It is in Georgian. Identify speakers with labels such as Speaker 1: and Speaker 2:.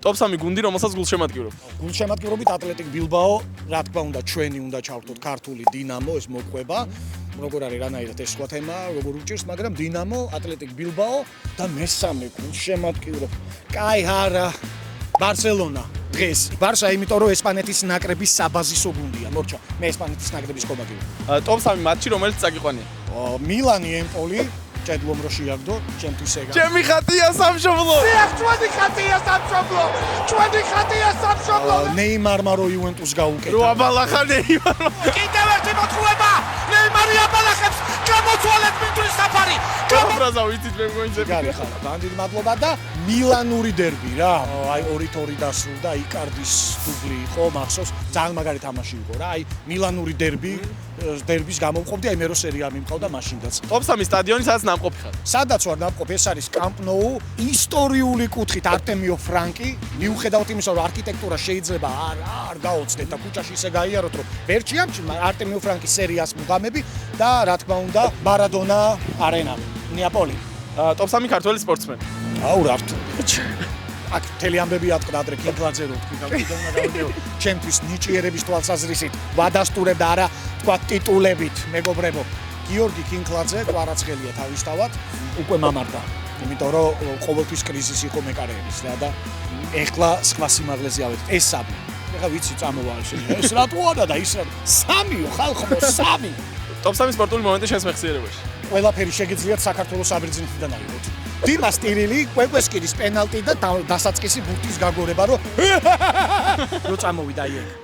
Speaker 1: Top 3 გუნდი, რომელსაც გულშემატკივრობ.
Speaker 2: გულშემატკივრობით ატლეტიკ ბილბაო, რა თქმა უნდა, ჩვენი უნდა ჩავთოთ ქართული დინამო, ეს მოყვება. როგორ არის რანაირად ეს სხვა თემა, როგორ უჭირს, მაგრამ დინამო, ატლეტიკ ბილბაო და მესამე გულშემატკივრო. კაი არა, ბარსელონა. დღეს ბარსა, იმიტომ რომ ესპანეთის ნაკრების საბაზისო გუნდია. მორჩა, მე ესპანეთის ნაკრების კომაგივი.
Speaker 1: Top 3 მატჩი, რომელიც წაგიყვანია.
Speaker 2: მილანი, ემპოლი, ჭედლომ რო შეაგდო, ჩემთვის ეგა.
Speaker 1: ჩემი ხატია სამშობლო.
Speaker 3: ჩვენი ხატია სამშობლო. ჩვენი ხატია სამშობლო.
Speaker 2: ნეიმარმა რო იუვენტუს გაუკეთა.
Speaker 1: რო აბალახა ნეიმარმა.
Speaker 3: კიდევ ერთი მოთხრობა. ნეიმარი აბალახებს. გამოთვალეთ მინდვრის საფარი.
Speaker 1: გამბრაზა ვიცით მე მგონიძე.
Speaker 2: გარი ხარ, ბანდის მადლობა და მილანური დერბი რა. აი 2-2 დასრულდა, იკარდის დუბლი იყო, მახსოვს, ძალიან მაგარი თამაში იყო რა. აი მილანური დერბის გამოვყოფდი, აი მე რო სერია მიმყავდა მაშინდაც.
Speaker 1: Top 3 სტადიონი სადაც ნამყოფი ხარ.
Speaker 2: სადაც ვარ ნამყოფი, ეს არის კამპ ნოუ, ისტორიული კუთხით არტემიო ფრანკი. მიუხედავად იმისა, რომ არქიტექტურა შეიძლება არ გაოცდეთ და ქუჩაში ისე გაიაროთ, რომ ვერ ჩიამჩი არტემიო ფრანკის სერიას მუღამები და რა თქმა უნდა, მარადონა არენა, ნეაპოლი.
Speaker 1: Top 3 ქართველი სპორტსმენი.
Speaker 2: აუ რა რთო. აქ მთელი ამბები ატყდა ადრე კინკლაძე რო თქვი და კიდევ უნდა გავიგეო. ჩემთვის ნიჭიერების თვალსაზრისით ვადასტურებ და არა თქვა ტიტულებით, მეგობრებო. გიორგი კინკლაძე კვარაცხელია თავისთავად, უკვე მამარდა. იმიტომ რომ ყოველთვის კრიზისი იყო მეკარეების რა და ეხლა სხვა სიმაღლეზე ავედი. ეს სამი. ეხლა ვიცი წამოვა ეს რატოა და ის რა. სამიო ხალხო, სამი.
Speaker 1: Top 3 სპორტული მომენტი შენს მეხსიერებაში.
Speaker 2: ყველაფერი შეგიძლიათ საქართველოს საბერძნეთიდან აიღოთ. დიმას ტირილი, კვეკვესკირის პენალტი და დასაწყისი ბურთის გაგორება, რომ წამოვიდა იქ.